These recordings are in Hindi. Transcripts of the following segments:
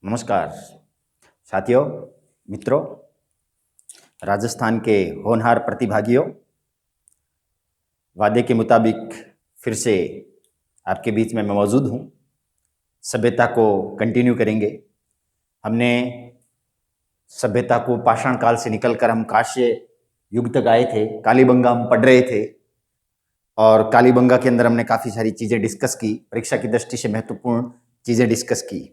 नमस्कार साथियों, मित्रों, राजस्थान के होनहार प्रतिभागियों, वादे के मुताबिक फिर से आपके बीच में मैं मौजूद हूँ। सभ्यता को कंटिन्यू करेंगे। हमने सभ्यता को पाषाण काल से निकलकर हम कांस्य युग तक आए थे। कालीबंगा हम पढ़ रहे थे और कालीबंगा के अंदर हमने काफ़ी सारी चीज़ें डिस्कस की, परीक्षा की दृष्टि से महत्वपूर्ण चीज़ें डिस्कस की।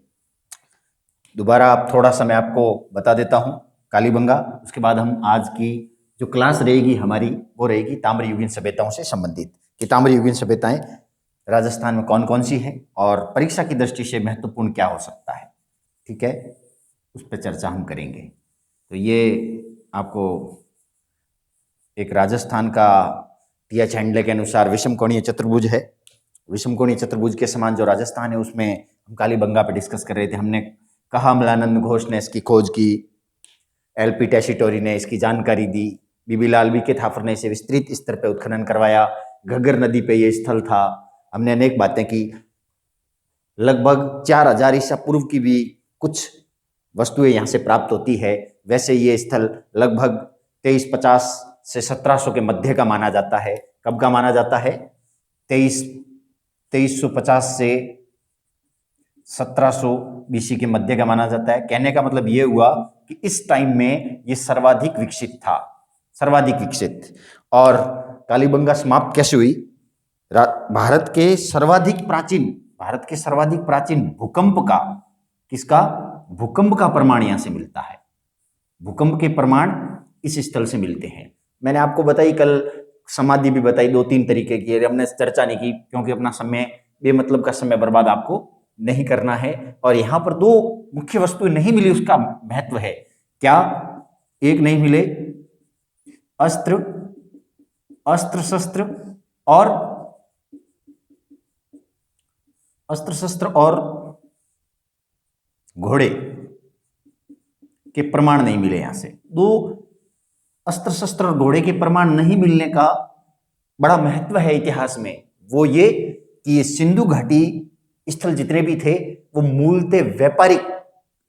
दोबारा आप थोड़ा सा मैं आपको बता देता हूँ कालीबंगा। उसके बाद हम आज की जो क्लास रहेगी हमारी वो रहेगी ताम्रयुगीन सभ्यताओं से संबंधित कि ताम्रयुगीन सभ्यताएं राजस्थान में कौन कौन सी हैं और परीक्षा की दृष्टि से महत्वपूर्ण क्या हो सकता है। ठीक है, उस पर चर्चा हम करेंगे। तो ये आपको एक राजस्थान का टी.एच. हैंडले के अनुसार विषमकोणीय चतुर्भुज है। विषमकोणीय चतुर्भुज के समान जो राजस्थान है उसमें हम कालीबंगा पे डिस्कस कर रहे थे। हमने कहा अमलानंद घोष ने इसकी खोज की, एल.पी. टेसीटोरी ने इसकी जानकारी दी, बीबीलाल वी.के. थापर ने इसे विस्तृत स्तर पर उत्खनन करवाया, घग्गर नदी पे ये स्थल था। हमने अनेक बातें की। लगभग 4000 ईसा पूर्व की भी कुछ वस्तुएं यहाँ से प्राप्त होती है। वैसे ये स्थल लगभग 2350 से 1700 के मध्य का माना जाता है। कब का माना जाता है? 2350 से 1700 बीसी के मध्य का माना जाता है। कहने का मतलब ये हुआ कि इस टाइम में ये सर्वाधिक विकसित था, सर्वाधिक विकसित। और कालीबंगा समाप्त कैसे हुई? भारत के सर्वाधिक प्राचीन भूकंप का, किसका? भूकंप का प्रमाण यहां से मिलता है। भूकंप के प्रमाण इस स्थल से मिलते हैं। मैंने आपको बताई कल, समाधि भी बताई, 2-3 तरीके की। हमने चर्चा नहीं की क्योंकि अपना समय, बेमतलब का समय बर्बाद आपको नहीं करना है। और यहां पर 2 मुख्य वस्तुएं नहीं मिली, उसका महत्व है क्या? एक नहीं मिले अस्त्र शस्त्र और घोड़े के प्रमाण नहीं मिले। यहां से 2 अस्त्र शस्त्र और घोड़े के प्रमाण नहीं मिलने का बड़ा महत्व है इतिहास में। वो ये कि ये सिंधु घाटी स्थल जितने भी थे वो मूलतः व्यापारिक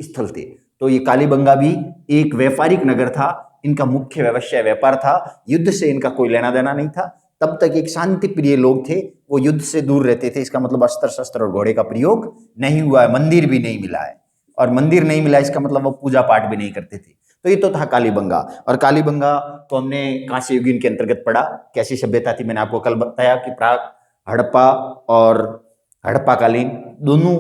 स्थल थे। तो ये कालीबंगा भी एक व्यापारिक नगर था। इनका मुख्य व्यवसाय व्यापार था। युद्ध से इनका कोई लेना देना नहीं था। तब तक एक शांति प्रिय लोग थे, वो युद्ध से दूर रहते थे। इसका मतलब अस्त्र शस्त्र और घोड़े का प्रयोग नहीं हुआ है। मंदिर भी नहीं मिला है, और मंदिर नहीं मिला इसका मतलब वो पूजा पाठ भी नहीं करते थे। तो ये तो था कालीबंगा। और कालीबंगा को हमने कांस्य युगीन के अंतर्गत पढ़ा। कैसी सभ्यता थी? मैंने आपको कल बताया कि प्राग हड़प्पा और हड़प्पाकालीन दोनों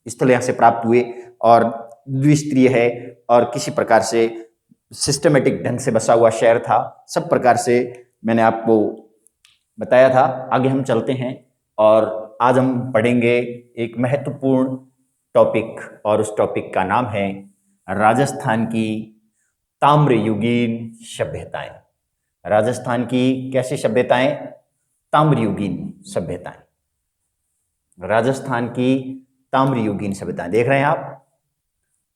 स्थल यहाँ से प्राप्त हुए और द्विस्तरीय है और किसी प्रकार से सिस्टमेटिक ढंग से बसा हुआ शहर था। सब प्रकार से मैंने आपको बताया था। आगे हम चलते हैं और आज हम पढ़ेंगे एक महत्वपूर्ण टॉपिक, और उस टॉपिक का नाम है राजस्थान की ताम्रयुगीन सभ्यताएं। राजस्थान की कैसी सभ्यताएं? ताम्रयुगीन सभ्यताएं। राजस्थान की ताम्रयुगीन सभ्यताएं देख रहे हैं आप,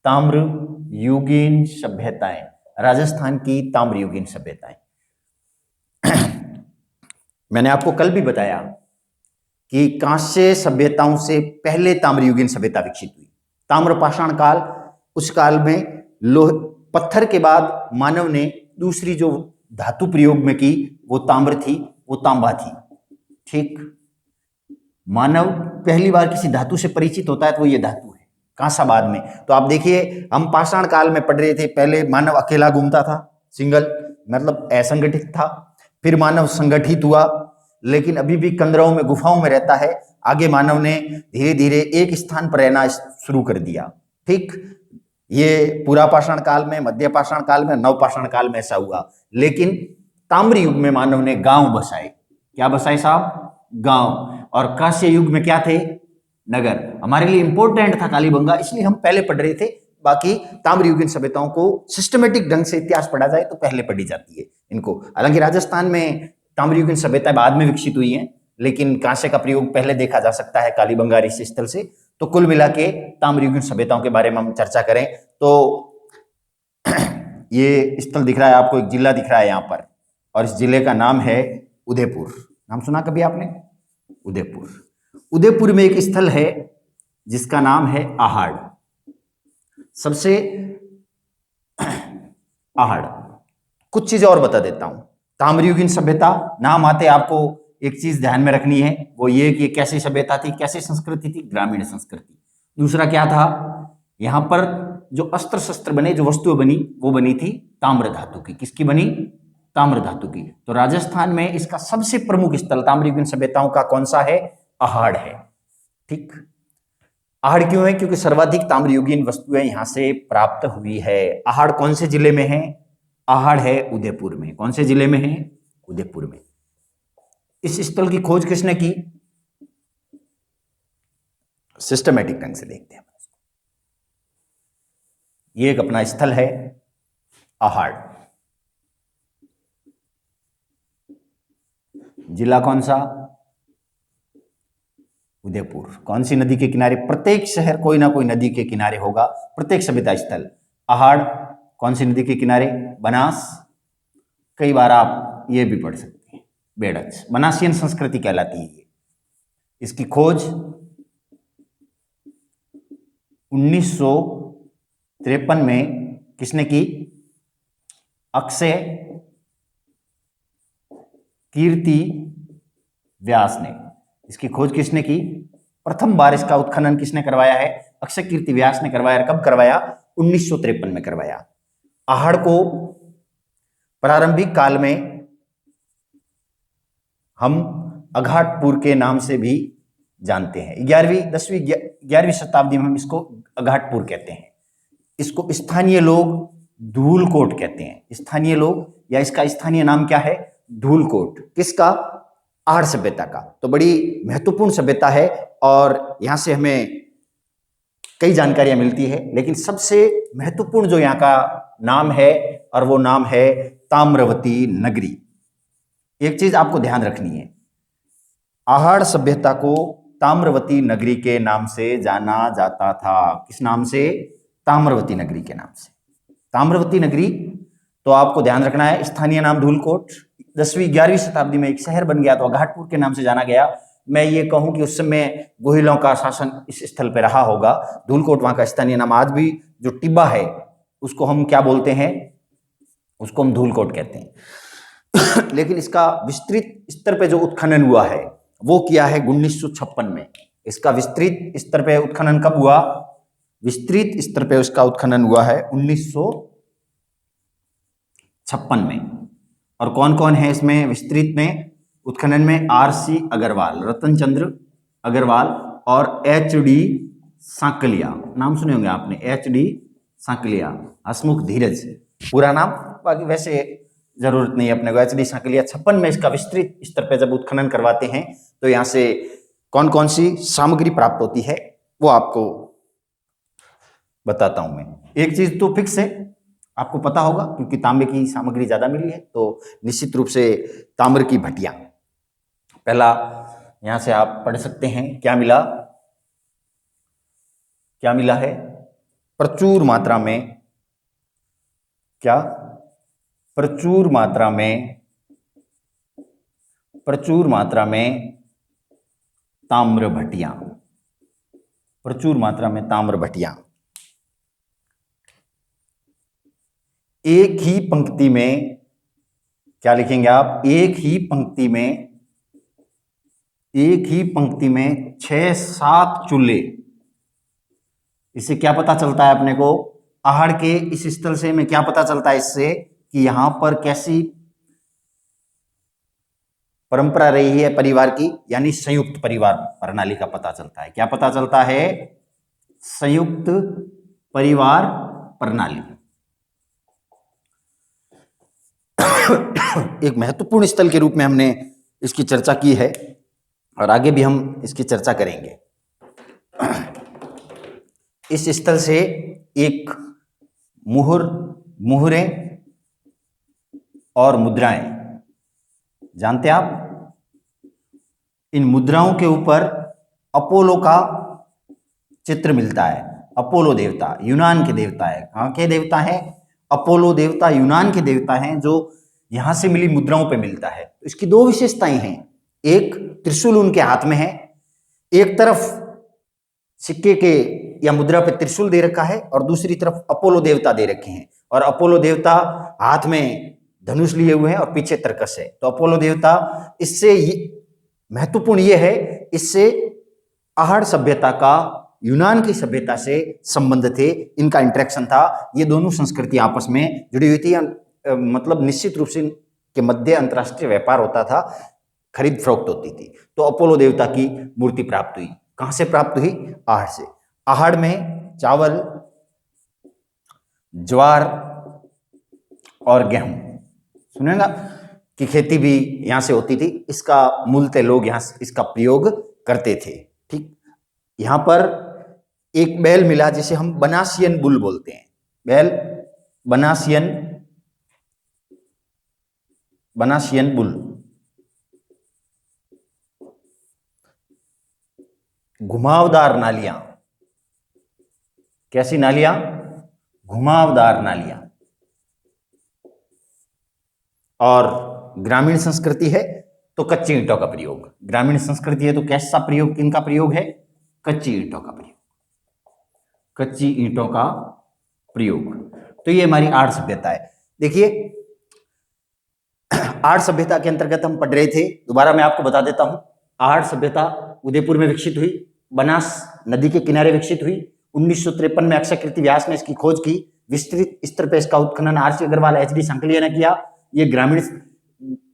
ताम्रयुगीन सभ्यताएं, राजस्थान की ताम्रयुगीन सभ्यताएं। मैंने आपको कल भी बताया कि कांस्य सभ्यताओं से पहले ताम्रयुगीन सभ्यता विकसित हुई। ताम्रपाषाण काल, उस काल में लोह पत्थर के बाद मानव ने दूसरी जो धातु प्रयोग में की वो ताम्र थी, वो तांबा थी। ठीक, मानव पहली बार किसी धातु से परिचित होता है तो वो ये धातु है, कांसा बाद में। तो आप देखिए, हम पाषाण काल में पढ़ रहे थे, पहले मानव अकेला घूमता था, सिंगल, मतलब असंगठित था। फिर मानव संगठित हुआ, लेकिन अभी भी कंदरों में, गुफाओं में रहता है। आगे मानव ने धीरे धीरे एक स्थान पर रहना शुरू कर दिया। ठीक, ये पूरा पाषाण काल में, मध्य पाषाण काल में, नव पाषाण काल में ऐसा हुआ। लेकिन ताम्र युग में मानव ने गांव बसाए। क्या बसाए साहब? गांव। और कांस्य युग में क्या थे? नगर। हमारे लिए इंपॉर्टेंट था कालीबंगा, इसलिए हम पहले पढ़ रहे थे। बाकी ताम्रयुगीन सभ्यताओं को सिस्टमेटिक ढंग से इतिहास पढ़ा जाए तो पहले पढ़ी जाती है इनको। हालांकि राजस्थान में ताम्रयुगीन सभ्यता बाद में विकसित हुई है, लेकिन कांस्य का प्रयोग पहले देखा जा सकता है कालीबंगा ऋषि स्थल से। तो कुल मिला के ताम्रयुगीन सभ्यताओं के बारे में हम चर्चा करें तो ये स्थल दिख रहा है आपको, एक जिला दिख रहा है यहाँ पर, और इस जिले का नाम है उदयपुर। नाम सुना कभी आपने? उदयपुर। उदयपुर में एक स्थल है जिसका नाम है आहाड़। सबसे आहड़। कुछ चीजें और बता देता हूं। ताम्रयुगीन सभ्यता, नाम आते आपको एक चीज ध्यान में रखनी है, वो ये कि कैसी सभ्यता थी, कैसी संस्कृति थी, ग्रामीण संस्कृति। दूसरा क्या था, यहां पर जो अस्त्र शस्त्र बने, जो वस्तुएं बनी, वो बनी थी ताम्र धातु की। किसकी बनी? ताम्र धातु की। तो राजस्थान में इसका सबसे प्रमुख स्थल ताम्रयुगीन सभ्यताओं का कौन सा है? आहड़ है। ठीक, आहड़ क्यों है? क्योंकि सर्वाधिक ताम्रयुगीन वस्तुएं यहां से प्राप्त हुई है। आहड़ कौन से जिले में है? आहड़ है उदयपुर में। कौन से जिले में है? उदयपुर में। इस स्थल की खोज किसने की? सिस्टमैटिक ढंग से देखते हैं। ये एक अपना स्थल है आहड़। जिला कौन सा? उदयपुर। कौन सी नदी के किनारे? प्रत्येक शहर कोई ना कोई नदी के किनारे होगा। प्रत्येक सभ्यता स्थल आहड़ कौन सी नदी के किनारे? बनास। कई बार आप ये भी पढ़ सकते हैं बेड़च। बनासियन संस्कृति कहलाती है ये। इसकी खोज 1953 में किसने की? अक्षय कीर्ति व्यास ने। इसकी खोज किसने की? प्रथम बार इसका उत्खनन किसने करवाया है? अक्षय कीर्ति व्यास ने करवाया। कब करवाया? 1953 में करवाया। आहड़ को प्रारंभिक काल में हम अघाटपुर के नाम से भी जानते हैं। 11वीं शताब्दी में हम इसको अघाटपुर कहते हैं। इसको स्थानीय लोग धूलकोट कहते हैं। स्थानीय लोग, या इसका स्थानीय नाम क्या है? धूलकोट। किसका? आहड़ सभ्यता का। तो बड़ी महत्वपूर्ण सभ्यता है और यहां से हमें कई जानकारियां मिलती है, लेकिन सबसे महत्वपूर्ण जो यहाँ का नाम है, और वो नाम है ताम्रवती नगरी। एक चीज आपको ध्यान रखनी है, आहड़ सभ्यता को ताम्रवती नगरी के नाम से जाना जाता था। किस नाम से? ताम्रवती नगरी के नाम से। ताम्रवती नगरी, तो आपको ध्यान रखना है, स्थानीय नाम धूलकोट। 10वीं-11वीं शताब्दी में एक शहर बन गया तो अघाटपुर के नाम से जाना गया। मैं ये कहूं कि उस समय गोहिलों का शासन इस स्थल पर रहा होगा। धूलकोट वहां का स्थानीय नाम। आज भी जो टिब्बा है उसको हम क्या बोलते हैं? उसको हम धूलकोट कहते हैं। लेकिन इसका विस्तृत स्तर पे जो उत्खनन हुआ है वो किया है 1956 में। इसका विस्तृत स्तर पे उत्खनन कब हुआ? विस्तृत स्तर पे उसका उत्खनन हुआ है 1956 में। और कौन कौन है इसमें विस्तृत में उत्खनन में? RC अग्रवाल, रतन चंद्र अग्रवाल और HD सांकलिया। नाम सुने होंगे आपने, HD सांकलिया, हसमुख धीरज पूरा नाम, बाकी वैसे जरूरत नहीं है अपने को। HD सांकलिया 56 में इसका विस्तृत स्तर पे जब उत्खनन करवाते हैं तो यहाँ से कौन कौन सी सामग्री प्राप्त होती है वो आपको बताता हूं मैं। एक चीज तो फिक्स है, आपको पता होगा, क्योंकि तांबे की सामग्री ज्यादा मिली है, तो निश्चित रूप से ताम्र की भटियां। पहला यहां से आप पढ़ सकते हैं, क्या मिला? क्या मिला है? प्रचुर मात्रा में, क्या? प्रचुर मात्रा में ताम्र भटियां। प्रचुर मात्रा में ताम्र भटियां। एक ही पंक्ति में, क्या लिखेंगे आप? एक ही पंक्ति में 6-7 चूल्हे। इससे क्या पता चलता है अपने को? आहड़ के इस स्थल से हमें क्या पता चलता है इससे कि यहां पर कैसी परंपरा रही है परिवार की, यानी संयुक्त परिवार प्रणाली का पता चलता है। क्या पता चलता है? संयुक्त परिवार प्रणाली। एक महत्वपूर्ण स्थल के रूप में हमने इसकी चर्चा की है और आगे भी हम इसकी चर्चा करेंगे। इस स्थल से एक मुहरें और मुद्राएं, जानते हैं आप? इन मुद्राओं के ऊपर अपोलो का चित्र मिलता है। अपोलो देवता यूनान के देवता है। कहां के देवता है? अपोलो देवता यूनान के देवता हैं, जो यहां से मिली मुद्राओं पे मिलता है। तो इसकी दो विशेषताएं हैं। एक, त्रिशूल उनके हाथ में है। एक तरफ सिक्के के या मुद्रा पे त्रिशूल दे रखा है और दूसरी तरफ अपोलो देवता दे रखे हैं, और अपोलो देवता हाथ में धनुष लिए हुए हैं और पीछे तरकस है। तो अपोलो देवता, इससे महत्वपूर्ण ये है, इससे आहड़ सभ्यता का यूनान की सभ्यता से संबंध थे, इनका इंटरेक्शन था। ये दोनों संस्कृतियां आपस में जुड़ी हुई थी, मतलब निश्चित रूप से के मध्य अंतरराष्ट्रीय व्यापार होता था, खरीद फरोख्त होती थी। तो अपोलो देवता की मूर्ति प्राप्त हुई। कहां से प्राप्त हुई? आहड़ से। आहड़ में चावल, ज्वार और गेहूं, सुनेगा, की खेती भी यहां से होती थी। इसका मूलतः लोग यहां इसका प्रयोग करते थे। ठीक, यहां पर एक बैल मिला जिसे हम बनासियन बुल बोलते हैं। बैल बनासियन बुल। घुमावदार नालियां, कैसी नालियां? घुमावदार नालियां। और ग्रामीण संस्कृति है तो कच्ची ईंटों का प्रयोग। ग्रामीण संस्कृति है तो कैसा प्रयोग, किनका प्रयोग है? कच्ची ईंटों का प्रयोग, कच्ची ईंटों का प्रयोग। तो ये हमारी आर्य सभ्यता है। देखिए, आर्य सभ्यता के अंतर्गत हम पढ़ रहे थे, दोबारा मैं आपको बता देता हूं। आर्य सभ्यता उदयपुर में विकसित हुई, बनास नदी के किनारे विकसित हुई। 1953 में अक्षयकृति व्यास ने इसकी खोज की। विस्तृत स्तर पर इसका उत्खनन आरसी अग्रवाल, एचडी सांकलिया ने किया। ये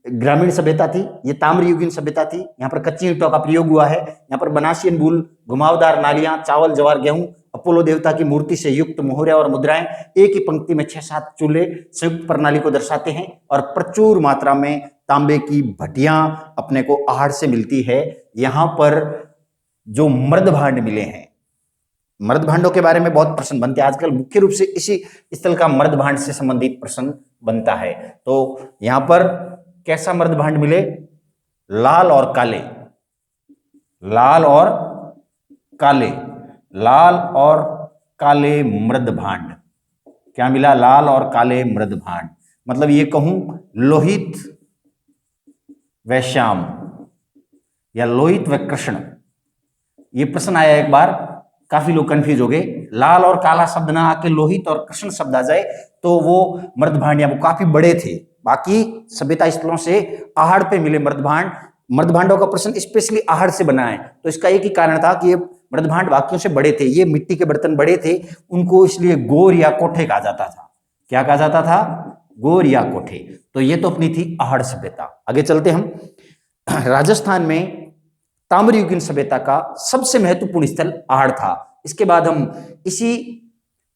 ग्रामीण सभ्यता थी, ये ताम्रयुगीन सभ्यता थी। यहाँ पर कच्ची ईंटों का प्रयोग हुआ है। यहाँ पर बनासियन बुल, घुमावदार नालियां, चावल, ज्वार, गेहूं, अपोलो देवता की मूर्ति से युक्त मोहरे और मुद्राएं, एक ही पंक्ति में 6-7 चूल्हे संयुक्त प्रणाली को दर्शाते हैं। और प्रचुर मात्रा में तांबे की भट्टियां अपने को आहड़ से मिलती है। यहाँ पर जो मृद भांड मिले हैं, मृद भांडों के बारे में बहुत प्रश्न बनते हैं आजकल। मुख्य रूप से इसी स्थल का मृद भांड से संबंधित प्रश्न बनता है। तो यहां पर कैसा मृद भांड मिले? लाल और काले, लाल और काले, लाल और काले मृद भांड। क्या मिला? लाल और काले मृद भांड। मतलब ये कहूं लोहित व श्याम या लोहित व कृष्ण। ये प्रश्न आया एक बार, काफी लोग कंफ्यूज हो गए। लाल और काला शब्द ना आके लोहित और कृष्ण शब्द आ जाए तो वो मृद भांड या वो काफी बड़े थे। बाकी सभ्यता स्थलों से आहड़ पे मिले मृद भांडों का प्रश्न स्पेशली आहड़ से बना है। तो इसका एक ही कारण था कि ये मृद भांड बाकियों से बड़े थे, ये मिट्टी के बर्तन बड़े थे, उनको इसलिए गोर या कोठे कहा जाता था। क्या कहा जाता था? गोर या कोठे। तो ये तो अपनी थी आहड़ सभ्यता। आगे चलते हम। राजस्थान में ताम्रयुगीन सभ्यता का सबसे महत्वपूर्ण स्थल आहड़ था। इसके बाद हम इसी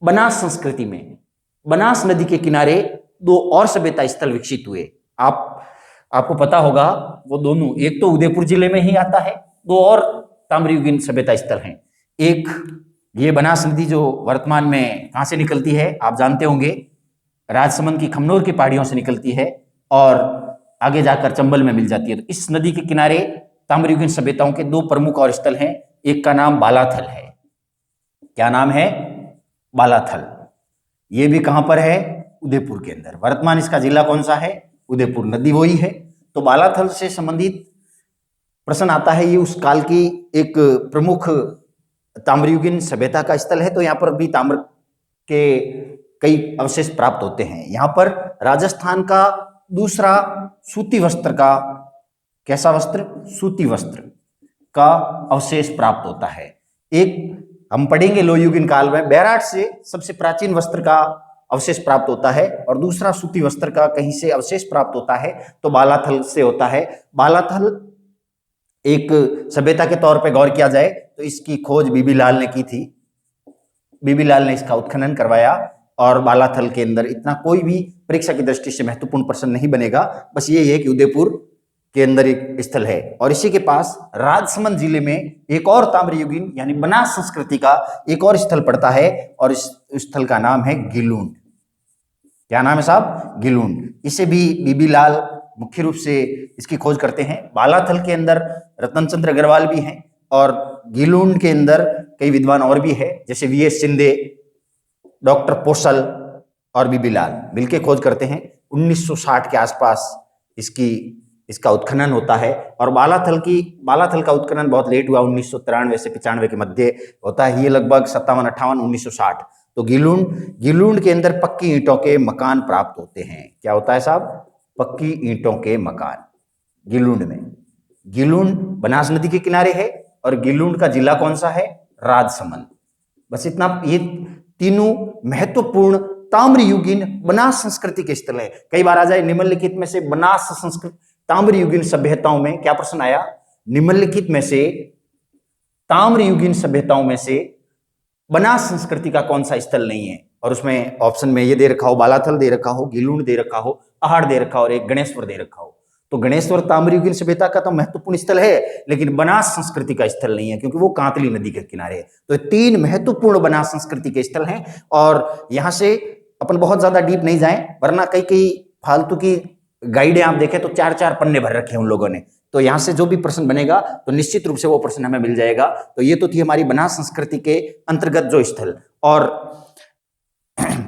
बनास संस्कृति में, बनास नदी के किनारे 2 और सभ्यता स्थल विकसित हुए। आपको पता होगा वो दोनों, एक तो उदयपुर जिले में ही आता है, 2 और ताम्रयुगीन सभ्यता स्थल हैं। एक ये बनास नदी जो वर्तमान में कहां से निकलती है आप जानते होंगे, राजसमंद की खमनोर की पहाड़ियों से निकलती है और आगे जाकर चंबल में मिल जाती है। तो इस नदी के किनारे ताम्रयुगीन सभ्यताओं के 2 प्रमुख और स्थल हैं। एक का नाम बालाथल है। क्या नाम है? बालाथल। ये भी कहां पर है? उदयपुर के अंदर। वर्तमान इसका जिला कौन सा है? उदयपुर। नदी वही है। तो बालाथल से संबंधित प्रश्न आता है। ये उस काल की एक प्रमुख ताम्रयुगीन सभ्यता का स्थल है। तो यहाँ पर भी ताम्र के कई अवशेष प्राप्त होते हैं। यहाँ पर राजस्थान का दूसरा सूती वस्त्र का, कैसा वस्त्र? सूती वस्त्र का अवशेष प्राप्त होता है। एक हम पढ़ेंगे लोहयुगीन काल में बैराट से सबसे प्राचीन वस्त्र का अवशेष प्राप्त होता है और दूसरा सूती वस्त्र का कहीं से अवशेष प्राप्त होता है तो बालाथल से होता है। बालाथल एक सभ्यता के तौर पे गौर किया जाए तो इसकी खोज बीबी लाल ने की थी। बीबी लाल ने इसका उत्खनन करवाया और बालाथल के अंदर इतना कोई भी परीक्षा की दृष्टि से महत्वपूर्ण प्रश्न नहीं बनेगा। बस ये है कि उदयपुर के अंदर एक स्थल है और इसी के पास राजसमंद जिले में एक और ताम्रयुगीन यानी बनास संस्कृति का एक और स्थल पड़ता है और इस स्थल का नाम है गिलूंड। क्या नाम है साहब? गिलूंड। इसे भी बीबी लाल मुख्य रूप से इसकी खोज करते हैं। बालाथल के अंदर रतन चंद्र अग्रवाल भी हैं और गिलूंड के अंदर कई विद्वान और भी है, जैसे वीएस शिंदे, डॉक्टर पोसल और बीबी लाल मिलकर खोज करते हैं। 1960 के आसपास इसकी इसका उत्खनन होता है। और बालाथल का उत्खनन बहुत लेट हुआ, 1993 से 95 के मध्य होता है। ये लगभग 57, 58, 1960। तो गिलुंड के अंदर पक्की ईंटों के मकान प्राप्त होते हैं। क्या होता है साहब? पक्की ईंटों के मकान गिलुंड में। गिलुंड बनास नदी के किनारे है और गिलुंड का जिला कौन सा है? राजसमंद। बस इतना, ये तीनों महत्वपूर्ण ताम्रयुगीन बनास संस्कृति के स्थल है। कई बार आ जाए निम्नलिखित में से बनास संस्कृति ताम्रयुगीन सभ्यताओं में, क्या प्रश्न आया? निम्नलिखित में से ताम्रयुगीन सभ्यताओं में से बनास संस्कृति का कौन सा स्थल नहीं है? और उसमें ऑप्शन में ये दे रखा हो, बालाथल दे रखा हो, गिलुंड दे रखा हो, अहाड़ दे रखा हो और एक गणेश्वर दे रखा हो। तो गणेश्वर ताम्रयुगीन सभ्यता का तो महत्वपूर्ण स्थल है, लेकिन बनास संस्कृति का स्थल नहीं है, क्योंकि वो कांतली नदी के किनारे है। तो 3 महत्वपूर्ण बनास संस्कृति के स्थल हैं। और यहां से अपन बहुत ज्यादा डीप नहीं जाएं, वरना कई फालतू की गाइडें आप देखें तो 4-4 पन्ने भर रखे हैं उन लोगों ने। तो यहां से जो भी प्रश्न बनेगा तो निश्चित रूप से वो प्रश्न हमें मिल जाएगा। तो ये तो थी हमारी बनास संस्कृति के अंतर्गत जो स्थल। और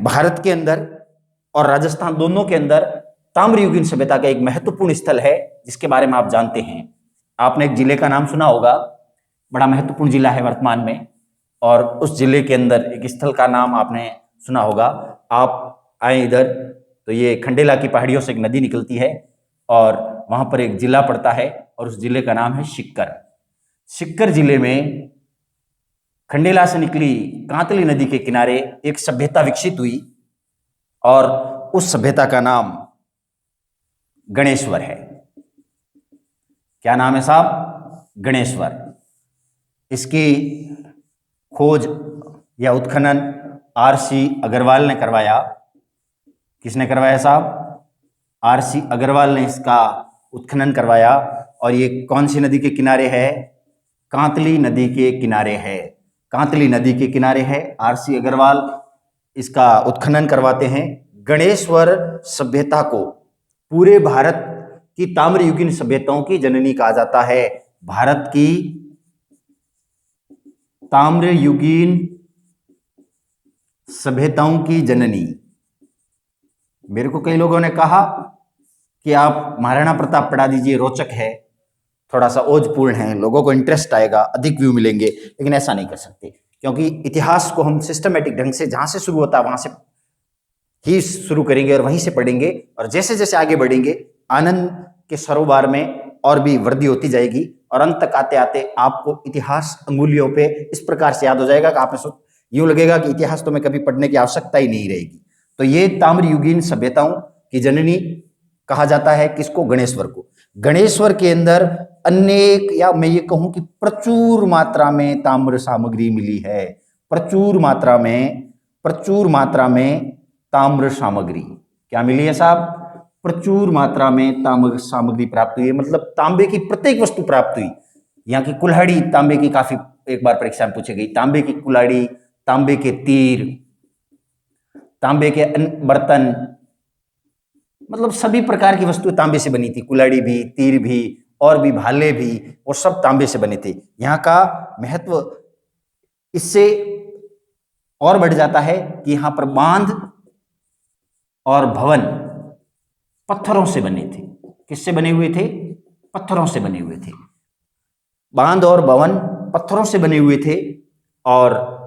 भारत के अंदर और राजस्थान दोनों के अंदर ताम्रयुगीन सभ्यता का एक महत्वपूर्ण स्थल है, जिसके बारे में आप जानते हैं। आपने एक जिले का नाम सुना होगा, बड़ा महत्वपूर्ण जिला है वर्तमान में, और उस जिले के अंदर एक स्थल का नाम आपने सुना होगा। आप आए इधर तो ये खंडेला की पहाड़ियों से एक नदी निकलती है और वहां पर एक जिला पड़ता है और उस जिले का नाम है सिक्कर। सिक्कर जिले में खंडेला से निकली कांतली नदी के किनारे एक सभ्यता विकसित हुई और उस सभ्यता का नाम गणेश्वर है। क्या नाम है साहब? गणेश्वर। इसकी खोज या उत्खनन आर.सी. अग्रवाल ने करवाया। किसने करवाया साहब? आर.सी. अग्रवाल ने इसका उत्खनन करवाया। और ये कौन सी नदी के किनारे है? कांतली नदी के किनारे है। कांतली नदी के किनारे है। आर.सी. अग्रवाल इसका उत्खनन करवाते हैं। गणेश्वर सभ्यता को पूरे भारत की ताम्रयुगीन सभ्यताओं की जननी कहा जाता है। भारत की ताम्रयुगीन सभ्यताओं की जननी। मेरे को कई लोगों ने कहा कि आप महाराणा प्रताप पढ़ा दीजिए, रोचक है, थोड़ा सा ओजपूर्ण है, लोगों को इंटरेस्ट आएगा, अधिक व्यू मिलेंगे। लेकिन ऐसा नहीं कर सकते, क्योंकि इतिहास को हम सिस्टमेटिक ढंग से जहां से शुरू होता है वहां से ही शुरू करेंगे और वहीं से पढ़ेंगे। और जैसे जैसे आगे बढ़ेंगे आनंद के सरोवर में और भी वृद्धि होती जाएगी और अंत तक आते आते आपको इतिहास अंगुलियों पे इस प्रकार से याद हो जाएगा कि आपने यूं लगेगा कि इतिहास तो मैं कभी पढ़ने की आवश्यकता ही नहीं रहेगी। तो ये ताम्रयुगीन सभ्यताओं की जननी कहा जाता है किसको? गणेश्वर को। गणेश्वर के अंदर अनेक, या मैं ये कहूं कि प्रचुर मात्रा में ताम्र सामग्री मिली है। प्रचुर मात्रा में ताम्र सामग्री क्या मिली है साहब? प्रचुर मात्रा में ताम्र सामग्री प्राप्त हुई है, मतलब तांबे की प्रत्येक वस्तु प्राप्त हुई। यहाँ की कुल्हाड़ी तांबे की, काफी एक बार परीक्षा में पूछी गई, तांबे की कुल्हाड़ी, तांबे के तीर, तांबे के बर्तन, मतलब सभी प्रकार की वस्तुएं तांबे से बनी थी। कुल्हाड़ी भी, तीर भी और भी भाले भी, वो सब तांबे से बने थे। यहाँ का महत्व इससे और बढ़ जाता है कि यहाँ पर बांध और भवन पत्थरों से बने थे। किससे बने हुए थे? पत्थरों से बने हुए थे। बांध और भवन पत्थरों से बने हुए थे। और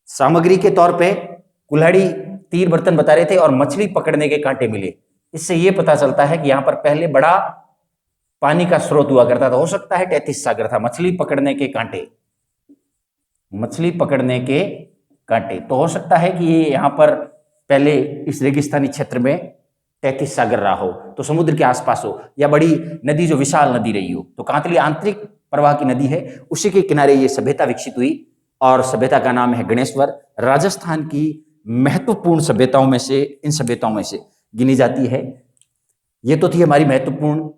सामग्री के तौर पे कुल्हाड़ी, तीर, बर्तन बता रहे थे और मछली पकड़ने के कांटे मिले। इससे यह पता चलता है कि यहाँ पर पहले बड़ा पानी का स्रोत हुआ करता था। हो सकता है तैतीस सागर था। मछली पकड़ने के कांटे, मछली पकड़ने के कांटे, तो हो सकता है कि ये यहाँ पर पहले इस रेगिस्तानी क्षेत्र में 33 सागर रहा हो, तो समुद्र के आसपास हो, या बड़ी नदी जो विशाल नदी रही हो। तो कांतली आंतरिक प्रवाह की नदी है, उसी के किनारे ये सभ्यता विकसित हुई और सभ्यता का नाम है गणेश्वर। राजस्थान की महत्वपूर्ण सभ्यताओं में से, इन सभ्यताओं में से गिनी जाती है। ये तो थी हमारी महत्वपूर्ण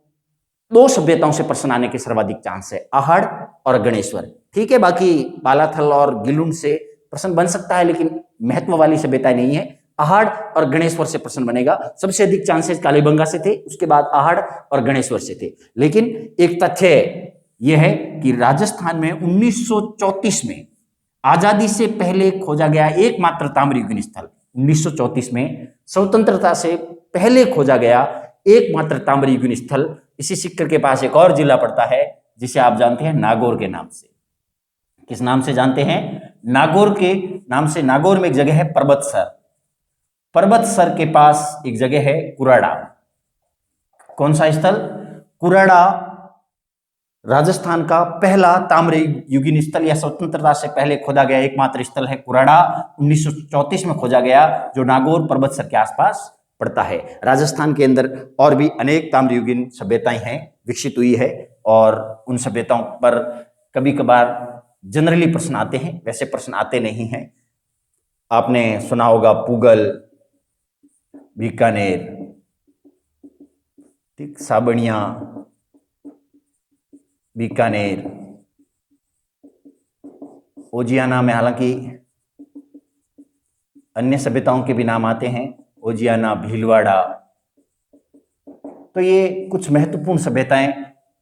2 सभ्यताओं से प्रश्न आने के सर्वाधिक चांस है, अहाड़ और गणेश्वर। ठीक है, बाकी बालाथल और गिलुंड से प्रश्न बन सकता है, लेकिन महत्व वाली सभ्यता नहीं है। अहाड़ और गणेश्वर से प्रश्न बनेगा। सबसे अधिक चांसेस कालीबंगा से थे, उसके बाद अहाड़ और गणेश्वर से थे। लेकिन एक तथ्य यह है कि राजस्थान में 1934 में आजादी से पहले खोजा गया एकमात्र ताम्रयुगीन स्थल, 1934 में स्वतंत्रता से पहले खोजा गया एकमात्र ताम्रयुगीन स्थल इसी सीकर के पास एक और जिला पड़ता है जिसे आप जानते हैं नागौर के नाम से। किस नाम से जानते हैं? नागौर के नाम से। नागौर में एक जगह है पर्वतसर। पर्वतसर के पास एक जगह है कुराड़ा। कौन सा स्थल? कुराड़ा राजस्थान का पहला ताम्र युगीन स्थल या स्वतंत्रता से पहले खोदा गया एकमात्र स्थल है कुराड़ा। 1934 में खोजा गया, जो नागौर पर्वतसर के आसपास पड़ता है। राजस्थान के अंदर और भी अनेक ताम्र युगीन सभ्यताएं हैं, विकसित हुई है, और उन सभ्यताओं पर कभी कभार जनरली प्रश्न आते हैं, वैसे प्रश्न आते नहीं हैं। आपने सुना होगा पूगल, बीकानेर, ठीक, साबनिया, बीकानेर, ओजियाना में हालांकि अन्य सभ्यताओं के भी नाम आते हैं, ओजियाना, भीलवाड़ा। तो ये कुछ महत्वपूर्ण सभ्यताएं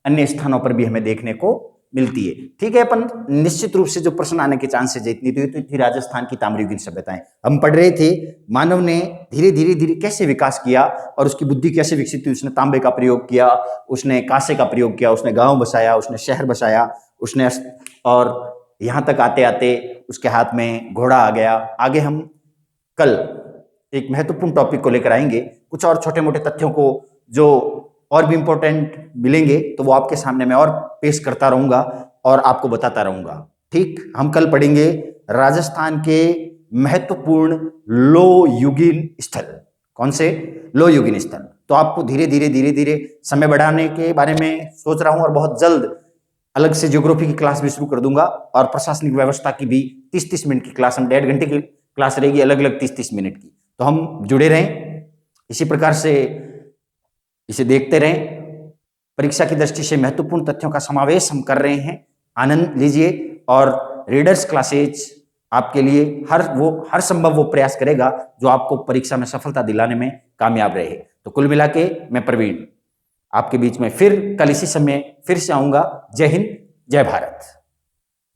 अन्य स्थानों पर भी हमें देखने को मिलती है। ठीक है, अपन निश्चित रूप से जो प्रश्न आने के चांसेस इतनी तो थी राजस्थान की ताम्रयुगीन सभ्यताएं। हम पढ़ रहे थे मानव ने धीरे धीरे कैसे विकास किया और उसकी बुद्धि कैसे विकसित हुई। उसने तांबे का प्रयोग किया, उसने कांसे का प्रयोग किया, उसने गांव बसाया, उसने शहर बसाया, उसने, और यहाँ तक आते आते उसके हाथ में घोड़ा आ गया। आगे हम कल एक महत्वपूर्ण टॉपिक को लेकर आएंगे, कुछ और छोटे मोटे तथ्यों को जो और भी इंपॉर्टेंट मिलेंगे तो वो आपके सामने मैं और पेश करता रहूंगा और आपको बताता रहूंगा। ठीक, हम कल पढ़ेंगे राजस्थान के महत्वपूर्ण लो युगीन स्थल। कौन से? लो युगीन स्थल। तो आपको धीरे धीरे समय बढ़ाने के बारे में सोच रहा हूं, और बहुत जल्द अलग से ज्योग्राफी की क्लास भी शुरू कर दूंगा, और प्रशासनिक व्यवस्था की भी 30-30 मिनट की क्लास, हम 1.5 घंटे की क्लास रहेगी, अलग अलग 30-30 मिनट की। तो हम जुड़े रहें, इसी प्रकार से इसे देखते रहें। परीक्षा की दृष्टि से महत्वपूर्ण तथ्यों का समावेश हम कर रहे हैं, आनंद लीजिए। और रीडर्स क्लासेज आपके लिए हर संभव वो प्रयास करेगा जो आपको परीक्षा में सफलता दिलाने में कामयाब रहे। तो कुल मिला के मैं प्रवीण आपके बीच में फिर कल इसी समय फिर से आऊंगा। जय हिंद, जय भारत।